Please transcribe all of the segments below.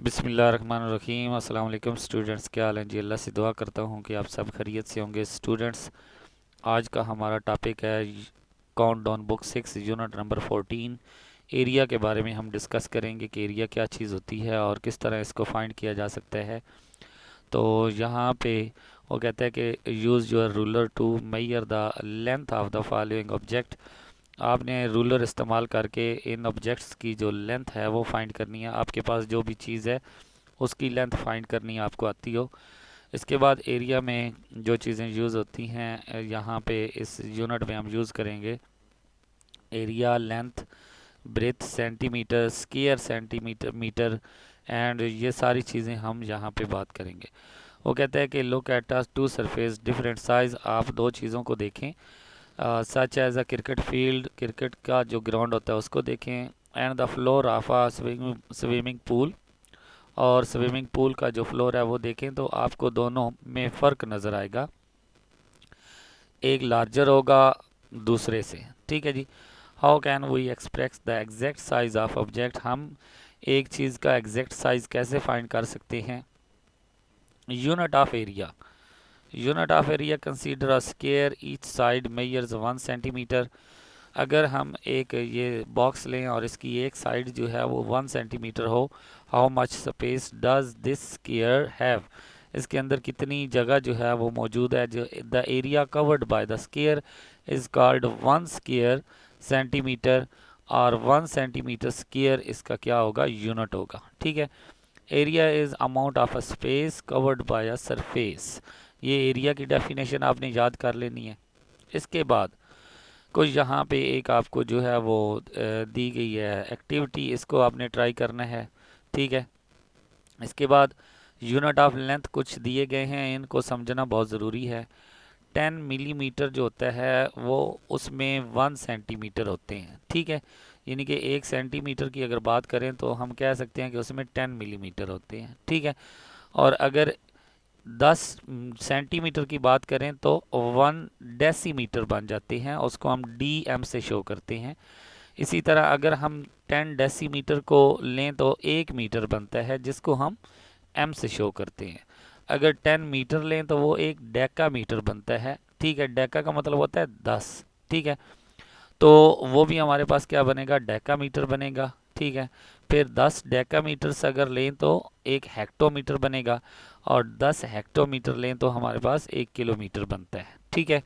बिस्मिल्लाहिर्रहमानिर्रहीम। अस्सलाम वालेकुम स्टूडेंट्स, क्या हाल है जी। अल्लाह से दुआ करता हूँ कि आप सब खैरियत से होंगे। स्टूडेंट्स, आज का हमारा टॉपिक है count down book 6 unit number 14। Area के बारे में हम डिस्कस करेंगे कि एरिया क्या चीज़ होती है और किस तरह इसको फाइंड किया जा सकता है। तो यहाँ पे वो कहता है कि use your ruler to measure the length of the following object. आपने रूलर इस्तेमाल करके इन ऑब्जेक्ट्स की जो लेंथ है वो फाइंड करनी है। आपके पास जो भी चीज़ है उसकी लेंथ फाइंड करनी आपको आती हो। इसके बाद एरिया में जो चीज़ें यूज़ होती हैं यहाँ पे इस यूनिट में हम यूज़ करेंगे area, length, breadth centimetre, square centimetre, metre and ये सारी चीज़ें हम यहाँ पे बात करेंगे। वो कहता है कि look at a two surface different size. आप दो चीज़ों को देखें, such as a cricket field, cricket का जो ग्राउंड होता है उसको देखें, and the floor of a swimming pool, और स्विमिंग पूल का जो फ्लोर है वो देखें तो आपको दोनों में फ़र्क नज़र आएगा, एक लार्जर होगा दूसरे से। ठीक है जी। How can we express the exact size of object. हम एक चीज़ का एग्जैक्ट साइज कैसे फाइंड कर सकते हैं। Unit of area, unit of area consider a square each side measures 1 centimetre. अगर हम एक ये बॉक्स लें और इसकी एक साइड जो है वो 1 सेंटीमीटर हो, how much space does this square have. इसके अंदर कितनी जगह जो है वो मौजूद है। जो the area covered by the square is called 1 square centimetre, और 1 सेंटीमीटर स्क्वायर इसका क्या होगा, यूनिट होगा। ठीक है। Area is amount of a space covered by a surface. ये एरिया की डेफिनेशन आपने याद कर लेनी है। इसके बाद कुछ यहाँ पे एक आपको जो है वो दी गई है एक्टिविटी, इसको आपने ट्राई करना है। ठीक है। इसके बाद यूनिट ऑफ लेंथ कुछ दिए गए हैं, इनको समझना बहुत ज़रूरी है। 10 मिलीमीटर जो होता है वो उसमें 1 सेंटीमीटर होते हैं। ठीक है। यानी कि 1 सेंटीमीटर की अगर बात करें तो हम कह सकते हैं कि उसमें 10 मिलीमीटर होते हैं। ठीक है। और अगर 10 सेंटीमीटर की बात करें तो 1 डेसीमीटर बन जाते हैं, उसको हम DM से शो करते हैं। इसी तरह अगर हम 10 डेसीमीटर को लें तो 1 मीटर बनता है, जिसको हम M से शो करते हैं। अगर 10 मीटर लें तो वो 1 डेका मीटर बनता है। ठीक है। डेका का मतलब होता है 10। ठीक है। तो वो भी हमारे पास क्या बनेगा, डेकामीटर बनेगा। ठीक है। फिर 10 डेकामीटर्स अगर लें तो 1 हेक्टोमीटर बनेगा, और 10 हेक्टोमीटर लें तो हमारे पास 1 किलोमीटर बनता है। ठीक है।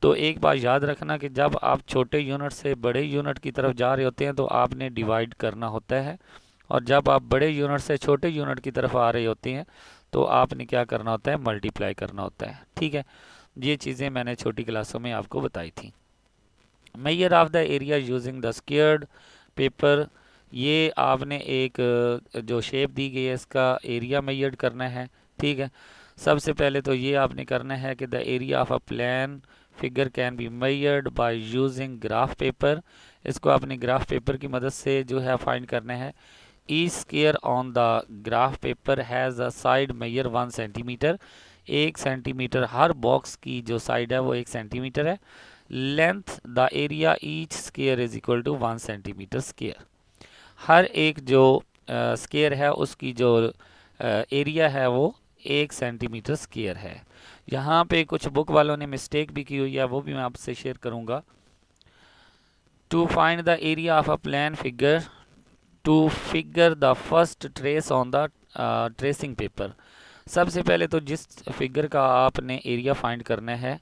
तो एक बात याद रखना कि जब आप छोटे यूनिट से बड़े यूनिट की तरफ जा रहे होते हैं तो आपने डिवाइड करना होता है, और जब आप बड़े यूनिट से छोटे यूनिट की तरफ आ रहे होते हैं तो आपने क्या करना होता है, मल्टीप्लाई करना होता है। ठीक है। ये चीज़ें मैंने छोटी क्लासों में आपको बताई थी। Measure of the area using the squared paper, ये आपने एक जो शेप दी गई है इसका एरिया मेजर करना है। ठीक है। सबसे पहले तो ये आपने करना है कि the area of a plan figure can be measured by using graph paper. इसको आपने ग्राफ पेपर की मदद से जो है फाइंड करना है। Each square on the graph paper has a side measure 1 centimetre. 1 centimetre हर बॉक्स की जो साइड है वो 1 सेंटीमीटर है। Length the area each square is equal to 1 centimetre square. हर एक जो स्क्वायर है उसकी जो एरिया है वो 1 सेंटीमीटर स्क्वायर है। यहाँ पे कुछ बुक वालों ने मिस्टेक भी की हुई है, वो भी मैं आपसे शेयर करूँगा। To find the area of a plan figure, to figure the first trace on the tracing paper. सबसे पहले तो जिस फिगर का आपने एरिया फाइंड करना है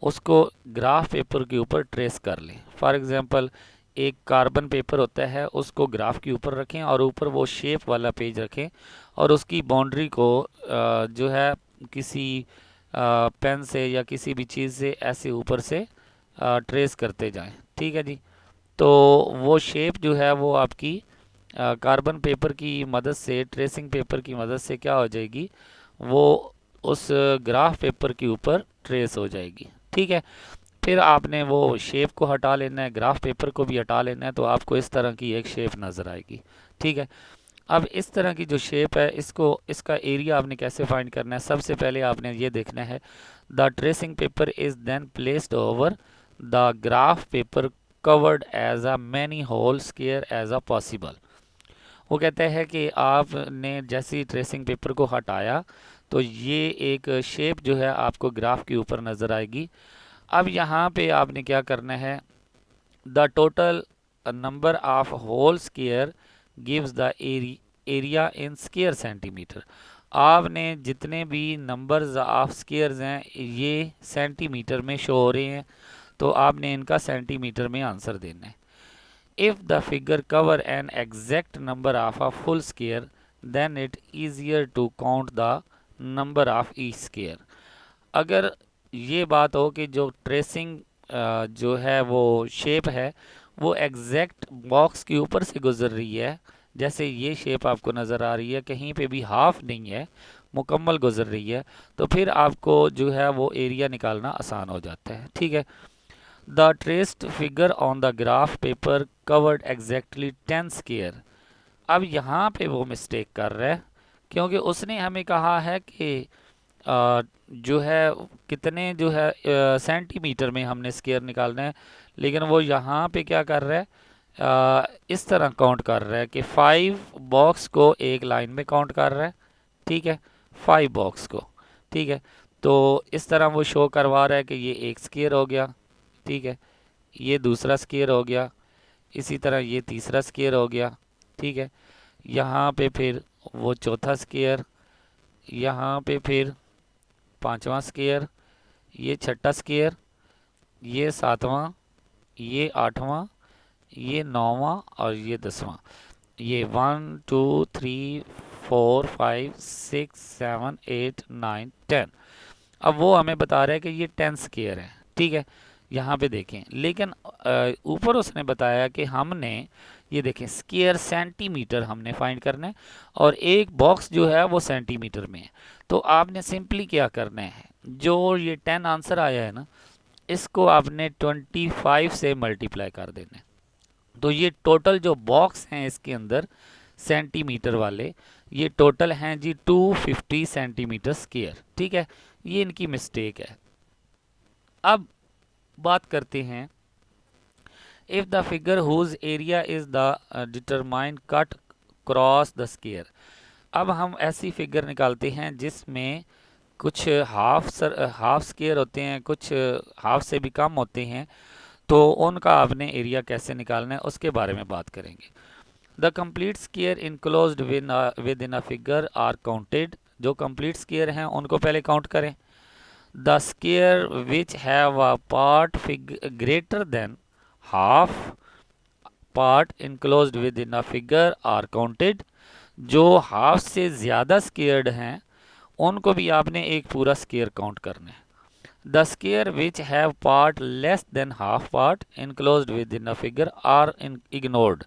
उसको ग्राफ पेपर के ऊपर ट्रेस कर लें। फॉर एग्जांपल, एक कार्बन पेपर होता है उसको ग्राफ के ऊपर रखें और ऊपर वो शेप वाला पेज रखें, और उसकी बाउंड्री को जो है किसी पेन से या किसी भी चीज़ से ऐसे ऊपर से ट्रेस करते जाएं। ठीक है जी। तो वो शेप जो है वो आपकी कार्बन पेपर की मदद से, ट्रेसिंग पेपर की मदद से क्या हो जाएगी, वो उस ग्राफ पेपर के ऊपर ट्रेस हो जाएगी। ठीक है। फिर आपने वो शेप को हटा लेना है, ग्राफ पेपर को भी हटा लेना है, तो आपको इस तरह की एक शेप नज़र आएगी। ठीक है। अब इस तरह की जो शेप है इसको, इसका एरिया आपने कैसे फाइंड करना है। सबसे पहले आपने ये देखना है, the tracing paper is then placed over the graph paper covered as a many whole square as a possible. वो कहता है कि आपने जैसे ही ट्रेसिंग पेपर को हटाया तो ये एक शेप जो है आपको ग्राफ के ऊपर नज़र आएगी। अब यहाँ पे आपने क्या करना है, the total number of whole square gives the area in square centimetre. आपने जितने भी नंबर्स ऑफ स्क्वायर्स हैं ये सेंटीमीटर में शो हो रहे हैं, तो आपने इनका सेंटीमीटर में आंसर देना है। If the figure cover an exact number of a full square then it easier to count the number of each square. अगर ये बात हो कि जो ट्रेसिंग जो है वो शेप है वो एग्जैक्ट बॉक्स के ऊपर से गुजर रही है, जैसे ये शेप आपको नज़र आ रही है, कहीं पे भी हाफ नहीं है, मुकम्मल गुजर रही है, तो फिर आपको जो है वो एरिया निकालना आसान हो जाता है। ठीक है, the traced figure on the graph paper covered exactly 10 square. अब यहाँ पे वो मिस्टेक कर रहा है, क्योंकि उसने हमें कहा है कि जो है कितने जो है सेंटीमीटर में हमने स्क्वायर निकालना है, लेकिन वो यहाँ पे क्या कर रहा है, इस तरह काउंट कर रहा है कि 5 बॉक्स को एक लाइन में काउंट कर रहा है। ठीक है, 5 बॉक्स को। ठीक है, तो इस तरह वो शो करवा रहा है कि ये एक स्क्वायर हो गया। ठीक है, ये दूसरा स्क्वायर हो गया, इसी तरह ये तीसरा स्क्वायर हो गया। ठीक है, यहाँ पे फिर वो चौथा स्क्वायर, यहाँ पे फिर पांचवा स्क्वायर, ये छठा स्क्वायर, ये सातवां, ये आठवां, ये नौवां और ये 10वां। ये 1 2 3 4 5 6 7 8 9 10। अब वो हमें बता रहा है कि ये 10 स्क्वायर है। ठीक है, यहाँ पे देखें, लेकिन ऊपर उसने बताया कि हमने ये देखें स्क्वायर सेंटीमीटर हमने फाइंड करना है और एक बॉक्स जो है वो सेंटीमीटर में है। तो आपने सिंपली क्या करना है, जो ये 10 आंसर आया है ना, इसको आपने 25 से मल्टीप्लाई कर देना है। तो ये टोटल जो बॉक्स हैं इसके अंदर सेंटीमीटर वाले, ये टोटल हैं जी 250 सेंटीमीटर स्क्वायर। ठीक है, ये इनकी मिस्टेक है। अब बात करते हैं, if the figure whose area is the determined cut cross the square. अब हम ऐसी फिगर निकालते हैं जिसमें कुछ हाफ स्क्वायर होते हैं, कुछ हाफ से भी कम होते हैं, तो उनका आपने एरिया कैसे निकालना है उसके बारे में बात करेंगे। The complete square enclosed within a figure are counted. जो कंप्लीट स्क्वायर हैं उनको पहले काउंट करें। The square which have a part greater than half part enclosed within a figure are counted. जो हाफ से ज़्यादा squared हैं उनको भी आपने एक पूरा स्क्वायर काउंट करना है। The square which have part less than half part enclosed within a figure are ignored.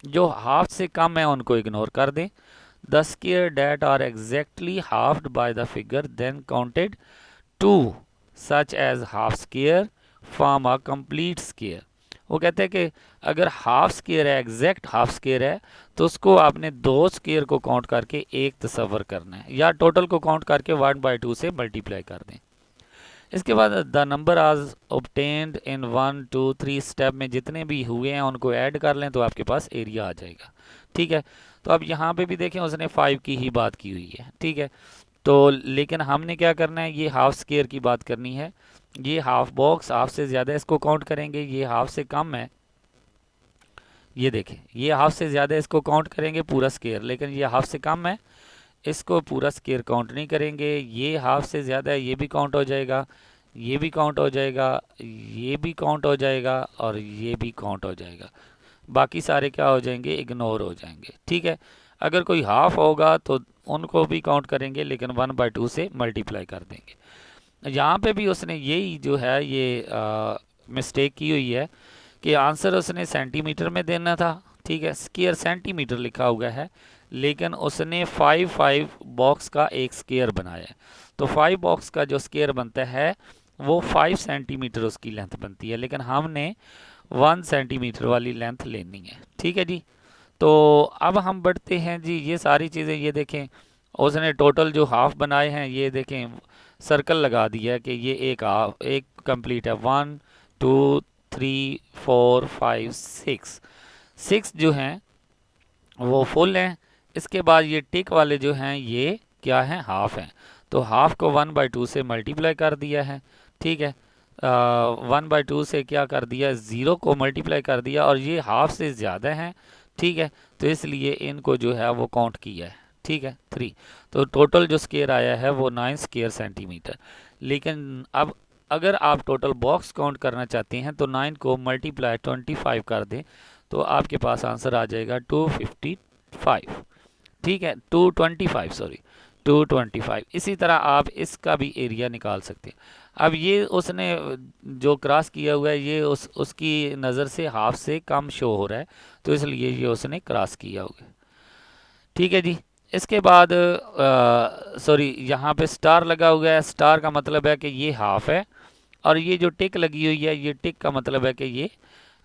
जो हाफ से कम है उनको इग्नोर कर दें। The square that are exactly halved by the figure then counted to such as half square form a complete square. वो कहते हैं कि अगर हाफ स्क्वायर है, एग्जैक्ट हाफ स्क्वायर है, तो उसको आपने दो स्क्वायर को काउंट करके एक तस्वर करना है, या टोटल को काउंट करके 1/2 से मल्टीप्लाई कर दें। इसके बाद द नंबर आज ऑब्टेन्ड इन 1 2 3 स्टेप में जितने भी हुए हैं उनको ऐड कर लें तो आपके पास एरिया आ जाएगा। ठीक है, तो अब यहाँ पे भी देखें उसने 5 की ही बात की हुई है। ठीक है, तो लेकिन हमने क्या करना है, ये हाफ स्क्वायर की बात करनी है। ये हाफ बॉक्स हाफ से ज़्यादा इसको काउंट करेंगे, ये हाफ से कम है, ये देखें ये हाफ से ज़्यादा इसको काउंट करेंगे पूरा स्क्वायर, लेकिन ये हाफ से कम है, इसको पूरा स्क्वायर काउंट नहीं करेंगे। ये हाफ से ज़्यादा है, ये भी काउंट हो जाएगा, ये भी काउंट हो जाएगा, ये भी काउंट हो जाएगा और ये भी काउंट हो जाएगा। बाकी सारे क्या हो जाएंगे, इग्नोर हो जाएंगे। ठीक है, अगर कोई हाफ होगा तो उनको भी काउंट करेंगे, लेकिन 1/2 से मल्टीप्लाई कर देंगे। यहाँ पे भी उसने यही जो है ये मिस्टेक की हुई है कि आंसर उसने सेंटीमीटर में देना था। ठीक है, स्क्वायर सेंटीमीटर लिखा हुआ है, लेकिन उसने 5 बॉक्स का एक स्क्वायर बनाया है। तो 5 बॉक्स का जो स्क्वायर बनता है वो 5 सेंटीमीटर उसकी लेंथ बनती है, लेकिन हमने 1 सेंटीमीटर वाली लेंथ लेनी है। ठीक है जी, तो अब हम बढ़ते हैं जी, ये सारी चीज़ें ये देखें, उसने टोटल जो हाफ बनाए हैं ये देखें, सर्कल लगा दिया है कि ये एक हाफ एक कंप्लीट है। 1 2 3 4 5 6 जो हैं वो फुल हैं। इसके बाद ये टिक वाले जो हैं ये क्या हैं, हाफ हैं। तो हाफ को 1/2 से मल्टीप्लाई कर दिया है, ठीक है। 1/2 से क्या कर दिया, 0 को मल्टीप्लाई कर दिया, और ये हाफ से ज़्यादा हैं, ठीक है। तो इसलिए इनको जो है वो काउंट किया है, ठीक है, 3। तो टोटल जो स्क्वायर आया है वो 9 स्क्वायर सेंटीमीटर। लेकिन अब अगर आप टोटल बॉक्स काउंट करना चाहते हैं तो 9 को मल्टीप्लाई 25 कर दें तो आपके पास आंसर आ जाएगा 255, ठीक है, 225, सॉरी 225। इसी तरह आप इसका भी एरिया निकाल सकते हैं। अब ये उसने जो क्रॉस किया हुआ है ये उसकी नज़र से हाफ से कम शो हो रहा है, तो इसलिए ये उसने क्रॉस किया हुआ है, ठीक है जी। इसके बाद सॉरी यहाँ पे स्टार लगा हुआ है, स्टार का मतलब है कि ये हाफ है, और ये जो टिक लगी हुई है ये टिक का मतलब है कि ये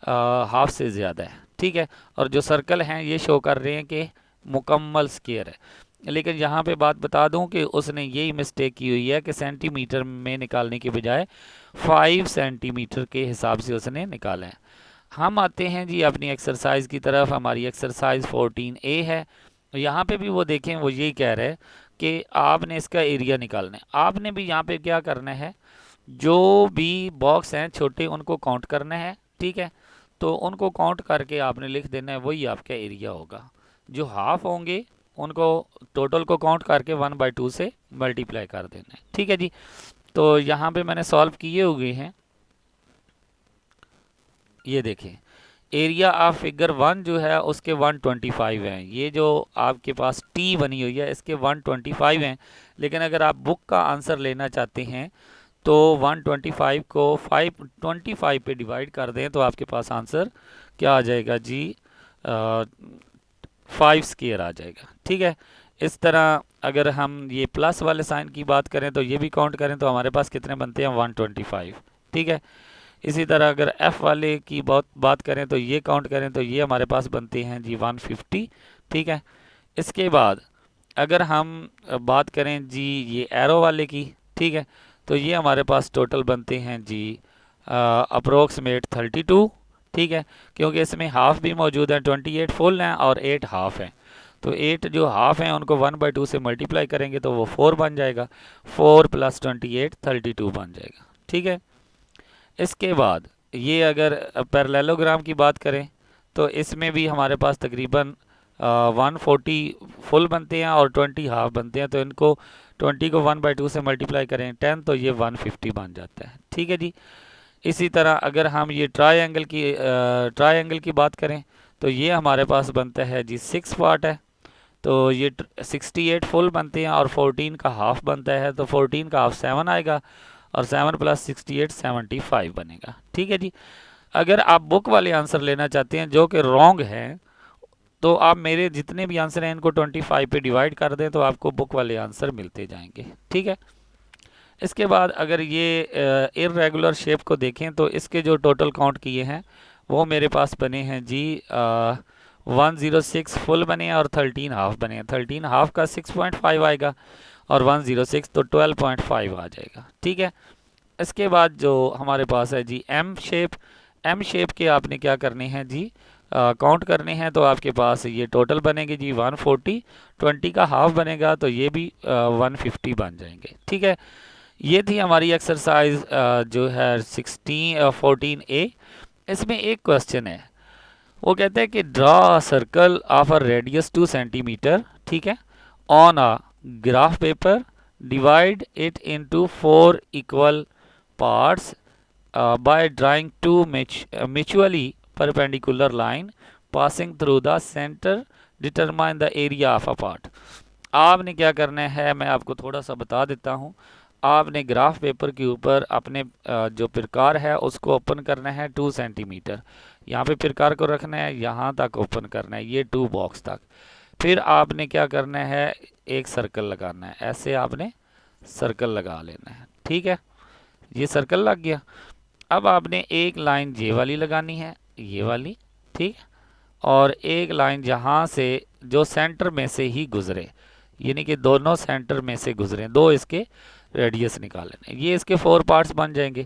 हाफ से ज़्यादा है, ठीक है। और जो सर्कल हैं ये शो कर रहे हैं कि मुकम्मल स्क्वायर है। लेकिन यहाँ पे बात बता दूं कि उसने यही मिस्टेक की हुई है कि सेंटीमीटर में निकालने के बजाय 5 सेंटीमीटर के हिसाब से उसने निकाला है। हम आते हैं जी अपनी एक्सरसाइज की तरफ। हमारी एक्सरसाइज 14A है। यहाँ पे भी वो देखें, वो यही कह रहे हैं कि आपने इसका एरिया निकालना है। आपने भी यहाँ पे क्या करना है, जो भी बॉक्स हैं छोटे उनको काउंट करना है, ठीक है। तो उनको काउंट करके आपने लिख देना है, वही आपका एरिया होगा। जो हाफ होंगे उनको टोटल को काउंट करके 1/2 से मल्टीप्लाई कर देना है, ठीक है जी। तो यहाँ पे मैंने सॉल्व किए हुए हैं, ये देखें। एरिया ऑफ फिगर 1 जो है उसके 125 हैं। ये जो आपके पास टी बनी हुई है इसके 125 हैं। लेकिन अगर आप बुक का आंसर लेना चाहते हैं तो 125 को 525 पे डिवाइड कर दें तो आपके पास आंसर क्या आ जाएगा जी, 5 स्क्वायर आ जाएगा, ठीक है। इस तरह अगर हम ये प्लस वाले साइन की बात करें तो ये भी काउंट करें तो हमारे पास कितने बनते हैं, 125, ठीक है। इसी तरह अगर एफ़ वाले की बात करें तो ये काउंट करें तो ये हमारे पास बनते हैं जी 150, ठीक है। इसके बाद अगर हम बात करें जी ये एरो वाले की, ठीक है, तो ये हमारे पास टोटल बनते हैं जी अप्रोक्सीमेट 32, ठीक है। क्योंकि इसमें हाफ भी मौजूद है, 28 फुल हैं और 8 हाफ हैं। तो 8 जो हाफ हैं उनको 1/2 से मल्टीप्लाई करेंगे तो वो 4 बन जाएगा। 4 + 28 32 बन जाएगा, ठीक है। इसके बाद ये अगर पैरेललोग्राम की बात करें तो इसमें भी हमारे पास तकरीबन 140 फुल बनते हैं और 20 हाफ बनते हैं। तो इनको 20 को 1/2 से मल्टीप्लाई करें 10 तो ये 150 बन जाता है, ठीक है जी। इसी तरह अगर हम ये ट्रायंगल की बात करें तो ये हमारे पास बनता है जी 6 पार्ट है। तो ये 68 फुल बनते हैं और 14 का हाफ बनता है। तो 14 का हाफ 7 आएगा और 7 + 68 75 बनेगा, ठीक है जी। अगर आप बुक वाले आंसर लेना चाहते हैं जो कि रॉन्ग हैं तो आप मेरे जितने भी आंसर हैं इनको 25 पे डिवाइड कर दें तो आपको बुक वाले आंसर मिलते जाएंगे, ठीक है। इसके बाद अगर ये इर्रेगुलर शेप को देखें तो इसके जो टोटल काउंट किए हैं वो मेरे पास बने हैं जी 106 फुल बने हैं और 13 हाफ बने हैं। 13 हाफ का 6.5 आएगा और 106 तो 12.5 आ जाएगा, ठीक है। इसके बाद जो हमारे पास है जी एम शेप के आपने क्या करने हैं जी, काउंट करने हैं। तो आपके पास ये टोटल बनेंगे जी 140, 20 का हाफ बनेगा तो ये भी 150 बन जाएंगे, ठीक है। ये थी हमारी एक्सरसाइज जो है 14A। इसमें एक क्वेश्चन है, वो कहते हैं कि draw a circle of a radius 2 centimetre, ठीक है, on a graph paper, divide it into 4 equal parts by drawing two mutually perpendicular line passing through the center, determine the area of a part। आपने क्या करना है, मैं आपको थोड़ा सा बता देता हूँ। आपने ग्राफ पेपर के ऊपर अपने जो प्रकार है उसको ओपन करना है 2 सेंटीमीटर। यहाँ पे प्रकार को रखना है, यहाँ तक ओपन करना है, ये 2 बॉक्स तक। फिर आपने क्या करना है, एक सर्कल लगाना है, ऐसे आपने सर्कल लगा लेना है, ठीक है। ये सर्कल लग गया। अब आपने एक लाइन ये वाली लगानी है, ये वाली, ठीक है, और एक लाइन जहाँ से जो सेंटर में से ही गुजरे, यानी कि दोनों सेंटर में से गुजरे, दो इसके रेडियस निकालने। ये इसके 4 पार्ट्स बन जाएंगे।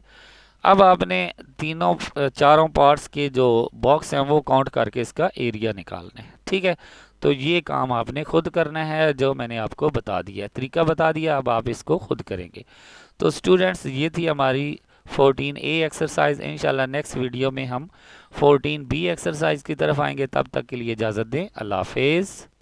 अब आपने चारों पार्ट्स के जो बॉक्स हैं वो काउंट करके इसका एरिया निकालना है, ठीक है। तो ये काम आपने खुद करना है, जो मैंने आपको बता दिया, तरीका बता दिया, अब आप इसको खुद करेंगे। तो स्टूडेंट्स, ये थी हमारी 14A एक्सरसाइज। इंशाल्लाह नेक्स्ट वीडियो में हम 14B एक्सरसाइज की तरफ आएंगे। तब तक के लिए इजाज़त दें। अल्लाह हाफिज़।